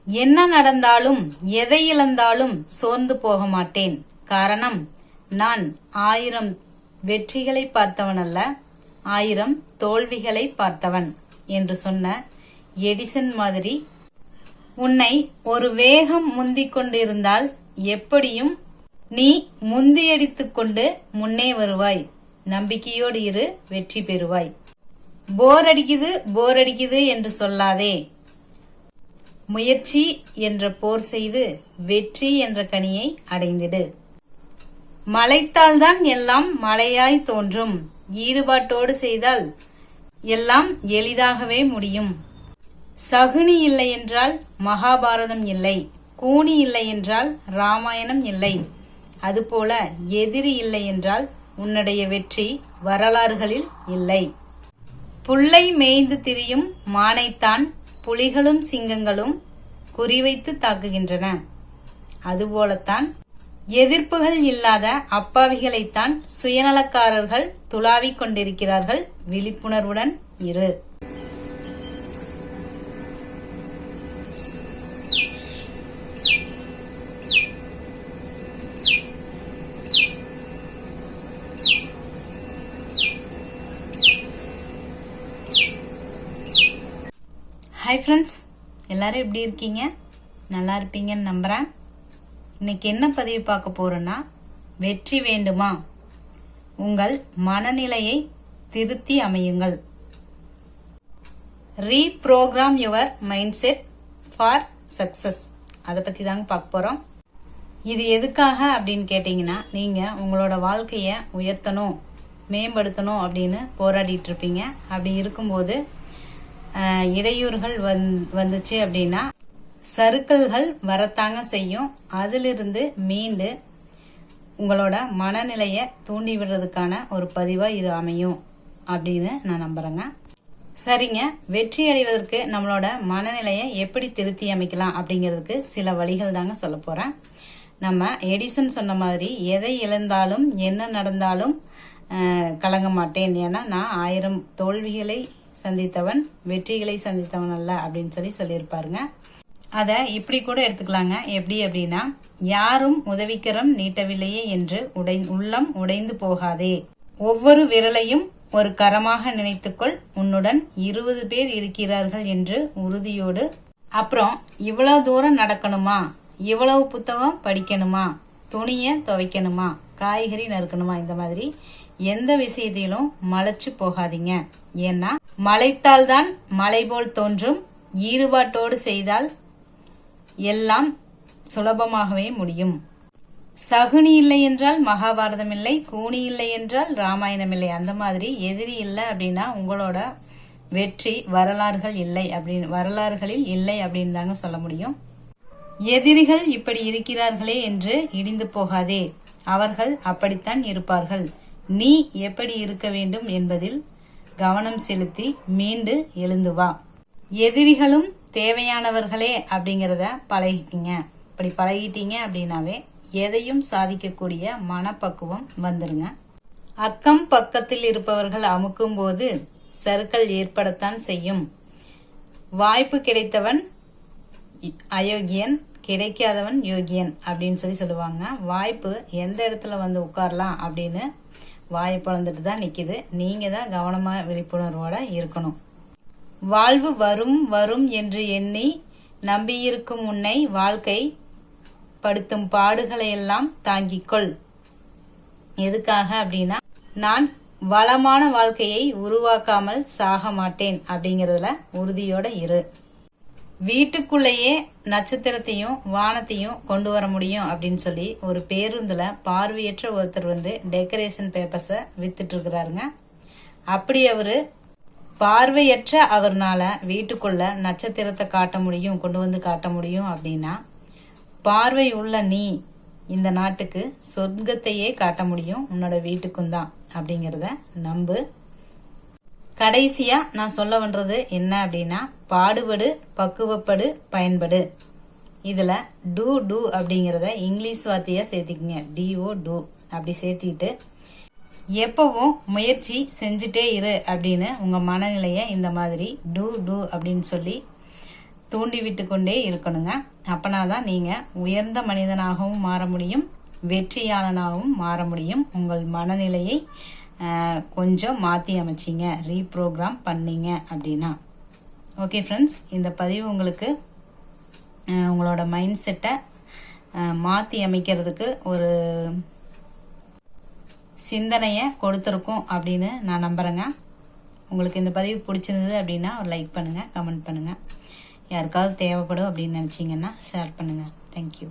என்ன நடந்தாலும் எதை இழந்தாலும் சோர்ந்து போக மாட்டேன். காரணம், நான் 1000 வெற்றிகளை பார்த்தவன் அல்ல, 1000 தோல்விகளை பார்த்தவன் என்று சொன்ன எடிசன் மாதிரி உன்னை ஒரு வேகம் முந்திக் கொண்டிருந்தால் எப்படியும் நீ முந்தியடித்துக் கொண்டு முன்னே வருவாய். நம்பிக்கையோடு இரு, வெற்றி பெறுவாய். போர் அடிக்குது என்று சொல்லாதே. முயற்சி என்ற போர் செய்து வெற்றி என்ற கனியை அடைந்திடு. மலைத்தால்தான் எல்லாம் மலையாய் தோன்றும். ஈடுபாட்டோடு செய்தால் எல்லாம் எளிதாகவே முடியும். சகுனி இல்லை என்றால் மகாபாரதம் இல்லை, கூனி இல்லை என்றால் ராமாயணம் இல்லை. அதுபோல எதிரி இல்லை என்றால் உன்னுடைய வெற்றி வரலாறுகளில் இல்லை. புல்லை மேய்ந்து திரியும் மானைத்தான் புலிகளும் சிங்கங்களும் குறிவைத்து தாக்குகின்றன. அதுபோலத்தான் எதிர்ப்புகள் இல்லாத அப்பாவிகளைத்தான் சுயநலக்காரர்கள் துளாவிக் கொண்டிருக்கிறார்கள். விழிப்புணர்வுடன் இரு. ஹாய் ஃப்ரெண்ட்ஸ், எல்லாரும் எப்படி இருக்கீங்க? நல்லா இருப்பீங்கன்னு நம்புகிறேன். இன்னைக்கு என்ன பதிவு பார்க்க போகிறோன்னா, வெற்றி வேண்டுமா? உங்கள் மனநிலையை திருத்தி அமையுங்கள். Reprogram your mind set for success. அதை பற்றி தாங்க பார்க்க போகிறோம். இது எதுக்காக அப்படின்னு கேட்டிங்கன்னா, நீங்கள் உங்களோட வாழ்க்கையை உயர்த்தணும், மேம்படுத்தணும் அப்படின்னு போராடிட்டு இருப்பீங்க. அப்படி இருக்கும்போது இடையூறுகள் வந்துச்சு அப்படின்னா சறுக்கல்கள் வரத்தாங்க செய்யும். அதிலிருந்து மீண்டு உங்களோட மனநிலையை தூண்டி விடுறதுக்கான ஒரு பதிவாக இது அமையும் அப்படின்னு நான் நம்புகிறேங்க. சரிங்க, வெற்றி அடைவதற்கு நம்மளோட மனநிலையை எப்படி திருத்தி அமைக்கலாம் அப்படிங்கிறதுக்கு சில வழிகள் தாங்க சொல்ல போகிறேன். நம்ம எடிசன் சொன்ன மாதிரி எதை இழந்தாலும் என்ன நடந்தாலும் கலங்க மாட்டேன், ஏன்னா நான் 1000 தோல்விகளை சந்தித்தவன் வெற்றிகளை சந்தித்தவன் அல்ல அப்படின்னு சொல்லியிருப்பாருங்க. அதை இப்படி கூட எடுத்துக்கலாங்க. எப்படி அப்படின்னா, யாரும் உதவிக்கரம் நீட்டவில்லையே என்று உள்ளம் உடைந்து போகாதே. ஒவ்வொரு விரலையும் ஒரு கரமாக நினைத்துக்கொள். உன்னுடன் 20 பேர் இருக்கிறார்கள் என்று உறுதியோடு. அப்புறம் இவ்வளவு தூரம் நடக்கணுமா, இவ்வளவு புத்தகம் படிக்கணுமா, துணியை துவைக்கணுமா, காய்கறி நறுக்கணுமா, இந்த மாதிரி எந்த விஷயத்திலும் மலைச்சு போகாதீங்க. ஏன்னா மலைத்தால்தான் மலை போல் தோன்றும். ஈடுபாட்டோடு செய்தால் எல்லாம் சுலபமாகவே முடியும். சகுனி இல்லை என்றால் மகாபாரதம் இல்லை, கூனி இல்லை என்றால் ராமாயணம் இல்லை. அந்த மாதிரி எதிரி இல்லை அப்படின்னா உங்களோட வெற்றி வரலாறுகளில் இல்லை அப்படின்னு தாங்க சொல்ல முடியும். எதிரிகள் இப்படி இருக்கிறார்களே என்று இடிந்து போகாதே. அவர்கள் அப்படித்தான் இருப்பார்கள். நீ எப்படி இருக்க வேண்டும் என்பதில் கவனம் செலுத்தி மீண்டு எழுந்து வா. எதிரிகளும் தேவையானவர்களே அப்படிங்கிறத பழகிக்கிங்க. இப்படி பழகிட்டீங்க அப்படின்னாவே எதையும் சாதிக்கக்கூடிய மனப்பக்குவம் வந்துருங்க. அக்கம் பக்கத்தில் இருப்பவர்கள் அமுக்கும் போது சறுக்கல் ஏற்படத்தான் செய்யும். வாய்ப்பு கிடைத்தவன் அயோக்கியன், கிடைக்காதவன் யோகியன் அப்படின்னு சொல்லுவாங்க. வாய்ப்பு எந்த இடத்துல வந்து உட்காரலாம் அப்படின்னு வாயை பிளந்துட்டு தான் நிற்கிது. நீங்கள் தான் கவனமாக விழிப்புணர்வோடு இருக்கணும். வாழ்வு வரும் வரும் என்று எண்ணி நம்பியிருக்கும் உன்னை வாழ்க்கை படுத்தும் பாடுகளையெல்லாம் தாங்கிக்கொள். எதுக்காக அப்படின்னா, நான் வளமான வாழ்க்கையை உருவாக்காமல் சாக மாட்டேன் அப்படிங்கிறதுல உறுதியோட இரு. வீட்டுக்குள்ளேயே நட்சத்திரத்தையும் வானத்தையும் கொண்டு வர முடியும் அப்படின்னு சொல்லி ஒரு பேருந்துல பார்வையற்ற ஒருத்தர் டெக்கரேஷன் பேப்பர்ஸை வித்துட்டு இருக்கிறாருங்க. அப்படி அவரு பார்வையற்ற அவர்னால வீட்டுக்குள்ள நட்சத்திரத்தை கொண்டு வந்து காட்ட முடியும் அப்படின்னா, பார்வை உள்ள நீ இந்த நாட்டுக்கு சொர்க்கத்தையே காட்ட முடியும், உன்னோட வீட்டுக்கும் தான் அப்படிங்கிறத நம்பு. கடைசியா நான் சொல்ல வந்தது என்ன அப்படின்னா, பாடுபடு, பக்குவப்படு, பயன்படு. இதுல டூ அப்படிங்கிறத இங்கிலீஷ் வார்த்தையா சேர்த்திக்கங்க. DO டூ அப்படி சேர்த்திட்டு எப்பவும் முயற்சி செஞ்சுட்டே இரு அப்படின்னு உங்க மனநிலைய இந்த மாதிரி டூ அப்படின்னு சொல்லி தூண்டி விட்டு கொண்டே இருக்கணுங்க. அப்பனா தான் நீங்கள் உயர்ந்த மனிதனாகவும் மாற முடியும், வெற்றியாளனாகவும் மாற முடியும். உங்கள் மனநிலையை கொஞ்சம் மாற்றி அமைச்சிங்க, ரீப்ரோக்ராம் பண்ணிங்க அப்படின்னா. ஓகே ஃப்ரெண்ட்ஸ், இந்த பதிவு உங்களுக்கு உங்களோட மைண்ட் செட்டை மாற்றி அமைக்கிறதுக்கு ஒரு சிந்தனையை கொடுத்துருக்கோம் அப்படின்னு நான் நம்புகிறேங்க. உங்களுக்கு இந்த பதிவு பிடிச்சிருந்தது அப்படின்னா ஒரு லைக் பண்ணுங்கள், கமெண்ட் பண்ணுங்கள். யாருக்காவது தேவைப்படும் அப்படின்னு நினச்சிங்கன்னா ஷேர் பண்ணுங்கள். தேங்க்யூ.